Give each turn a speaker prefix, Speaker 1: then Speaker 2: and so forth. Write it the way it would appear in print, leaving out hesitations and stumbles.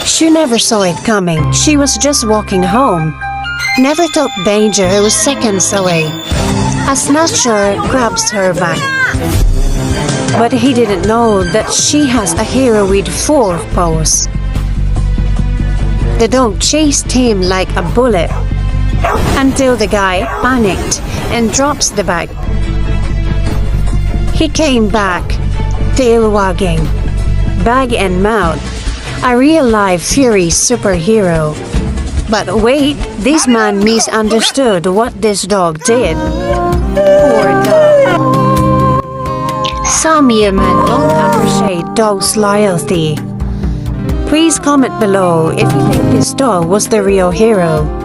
Speaker 1: She never saw it coming. She was just walking home. Never thought danger was seconds away. A snatcher grabs her back. But he didn't know that she has a hero with 4 paws. The dog chased him like a bullet until the guy panicked and drops the bag. He came back, tail wagging, bag and mouth, a real-life fury superhero. But wait, this man misunderstood what this dog did. Poor dog. Some human don't appreciate dogs' loyalty. Please comment below if you think this dog was the real hero.